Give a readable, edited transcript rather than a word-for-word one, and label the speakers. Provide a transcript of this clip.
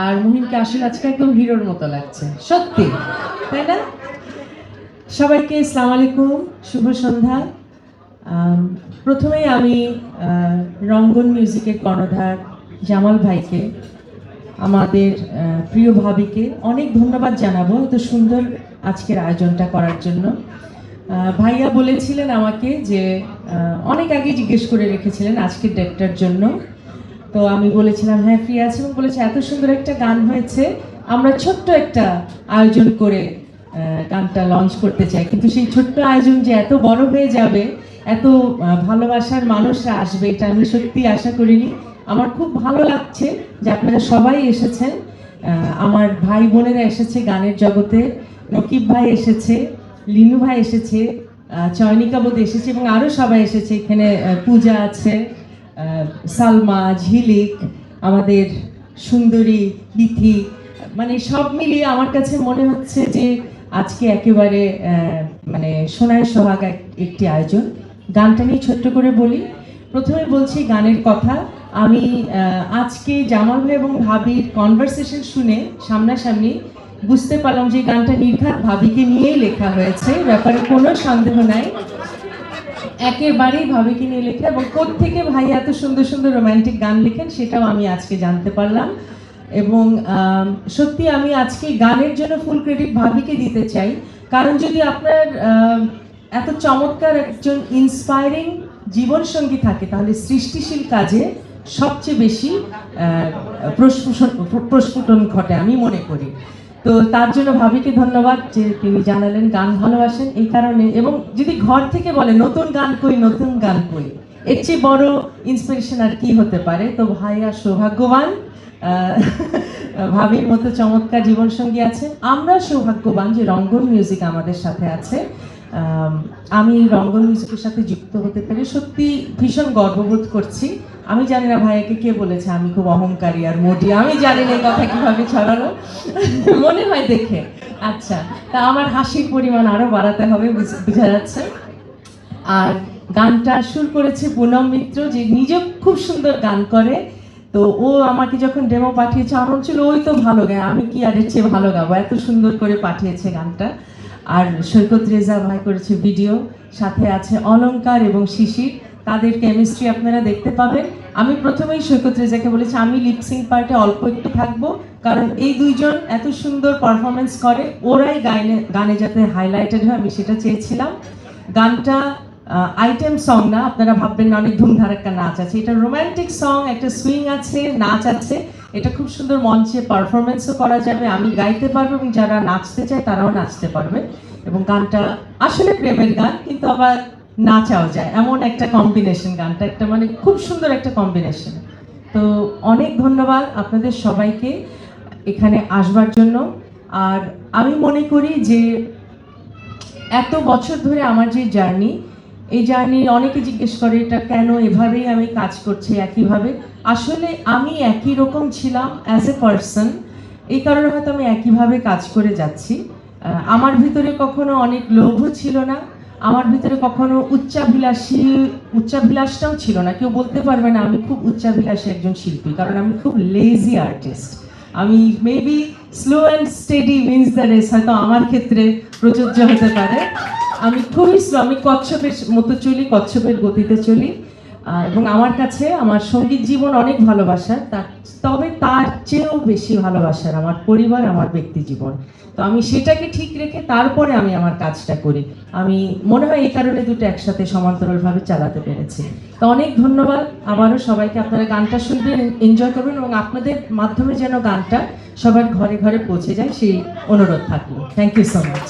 Speaker 1: আর মুহিনকে আসলে আজকে একদম হিরোর মতো লাগছে, সত্যি তাই না? সবাইকে আসসালামু আলাইকুম, শুভ সন্ধ্যা। প্রথমেই আমি রঙ্গন মিউজিকের কর্ণধার জামাল ভাইকে, আমাদের প্রিয় ভাবিকে অনেক ধন্যবাদ জানাবো এত সুন্দর আজকের আয়োজনটা করার জন্য। ভাইয়া বলেছিলেন আমাকে যে অনেক আগে জিজ্ঞেস করে রেখেছিলেন আজকের ডেটটার জন্য, তো আমি বলেছিলাম হ্যাঁ ফ্রি আছি, এবং বলেছে এত সুন্দর একটা গান হয়েছে, আমরা ছোট্ট একটা আয়োজন করে গানটা লঞ্চ করতে চাই। কিন্তু সেই ছোট্ট আয়োজন যে এত বড় হয়ে যাবে, এত ভালোবাসার মানুষরা আসবে, এটা আমি সত্যি আশা করিনি। আমার খুব ভালো লাগছে যে আপনারা সবাই এসেছেন, আমার ভাই বোনেরা এসেছে গানের জগতে, নকিব ভাই এসেছে, লিনু ভাই এসেছে, চয়নিকা বোধ এসেছে, এবং আরও সবাই এসেছে। এখানে পূজা আছে, সালমা, ঝিলিক, আমাদের সুন্দরী বিথি, মানে সব মিলিয়ে আমার কাছে মনে হচ্ছে যে আজকে একেবারে মানে সোনায় সোহাগ একটি আয়োজন। গানটা নিয়ে ছোট্ট করে বলি। প্রথমে বলছি গানের কথা। আমি আজকে জামাল ভাই এবং ভাবির কনভারসেশন শুনে সামনাসামনি বুঝতে পারলাম যে গানটা নির্ঘাত ভাবিকে নিয়েই লেখা হয়েছে, ব্যাপারে কোনো সন্দেহ নাই, একেবারেই ভাবিকে নিয়ে লেখা। এবং কোত্থেকে ভাই এত সুন্দর সুন্দর রোম্যান্টিক গান লেখেন সেটাও আমি আজকে জানতে পারলাম। এবং সত্যি আমি আজকে গানের জন্য ফুল ক্রেডিট ভাবিকে দিতে চাই, কারণ যদি আপনার এত চমৎকার একজন ইন্সপায়ারিং জীবনসঙ্গী থাকে, তাহলে সৃষ্টিশীল কাজে সবচেয়ে বেশি প্রস্ফুটন ঘটে আমি মনে করি। তো তার জন্য ভাবিকে ধন্যবাদ যে তিনি জানালেন গান ভালোবাসেন এই কারণে। এবং যদি ঘর থেকে বলে নতুন গান কই, নতুন গান কই, এর চেয়ে বড় ইন্সপিরেশন আর কি হতে পারে। তো ভাইয়া সৌভাগ্যবান, ভাবির মতো চমৎকার জীবনসঙ্গী আছে। আমরা সৌভাগ্যবান যে রঙ্গন মিউজিক আমাদের সাথে আছে। আমি রঙ্গন মিউজিকের সাথে যুক্ত হতে পেরে সত্যি ভীষণ গর্ববোধ করছি। আমি জানি না ভাইয়াকে কে বলেছে আমি খুব অহংকারী আর মোটি, আমি জানি না এই কথা কিভাবে ছড়ানো, মনে হয় দেখে। আচ্ছা, তা আমার হাসির পরিমাণ আরো বাড়াতে হবে, বোঝা যাচ্ছে। আর গানটা সুর করেছে পুনম মিত্র, যে নিজে খুব সুন্দর গান করে। তো ও আমাকে যখন ডেমো পাঠিয়েছে আমার ছিল ওই তো ভালো গায়, আমি কি আর এর চেয়ে ভালো গাবো, এত সুন্দর করে পাঠিয়েছে গানটা। আর সৈকত রেজা ভাই করেছে ভিডিও, সাথে আছে অলংকার এবং শিশির, তাদের কেমিস্ট্রি আপনারা দেখতে পাবেন। আমি প্রথমেই সৈকত রেজাকে বলেছি আমি লিপসিং পার্টে অল্প একটু থাকবো, কারণ এই দুইজন এত সুন্দর পারফরমেন্স করে, ওরাই গানে যাতে হাইলাইটেড হয় আমি সেটা চেয়েছিলাম। গানটা আইটেম সং না, আপনারা ভাববেন না অনেক ধুমধারাক্কা নাচ আছে, এটা রোম্যান্টিক সং, একটা সুইং আছে, নাচ আছে। এটা খুব সুন্দর মঞ্চে পারফরমেন্সও করা যাবে, আমি গাইতে পারবো এবং যারা নাচতে চায় তারাও নাচতে পারবে। এবং গানটা আসলে প্রেমের গান, কিন্তু আবার নাচাও যায়, এমন একটা কম্বিনেশন। গানটা একটা মানে খুব সুন্দর একটা কম্বিনেশন। তো অনেক ধন্যবাদ আপনাদের সবাইকে এখানে আসবার জন্য। আর আমি মনে করি যে এত বছর ধরে আমার যে জার্নি, এই জার্নি অনেকে জিজ্ঞেস করে এটা কেন এভাবেই আমি কাজ করছি একইভাবে। আসলে আমি একই রকম ছিলাম অ্যাজ এ পার্সন, এই কারণে হয়তো আমি একইভাবে কাজ করে যাচ্ছি। আমার ভিতরে কখনো অনেক লোভও ছিল না, আমার ভিতরে কখনো উচ্চাভিলাষটাও ছিল না। কেউ বলতে পারবে না আমি খুব উচ্চাভিলাষী একজন শিল্পী, কারণ আমি খুব লেজি আর্টিস্ট। আমি maybe slow and steady wins the race, হয়তো আমার ক্ষেত্রে প্রযোজ্য হতে পারে। আমি খুবই স্লো, আমি কচ্ছপের মতো চলি, কচ্ছপের গতিতে চলি। এবং আমার কাছে আমার সঙ্গীত জীবন অনেক ভালোবাসার, তবে তার চেয়েও বেশি ভালোবাসার আমার পরিবার, আমার ব্যক্তি জীবন। তো আমি সেটাকে ঠিক রেখে তারপরে আমি আমার কাজটা করি। আমি মনে হয় এই কারণে দুটো একসাথে সমান্তরালভাবে চালাতে পেরেছি। তো অনেক ধন্যবাদ আবারও সবাইকে। আপনারা গানটা শুনবেন, এনজয় করবেন, এবং আপনাদের মাধ্যমে যেন গানটা সবার ঘরে ঘরে পৌঁছে যায় সেই অনুরোধ থাকলো। Thank you so much.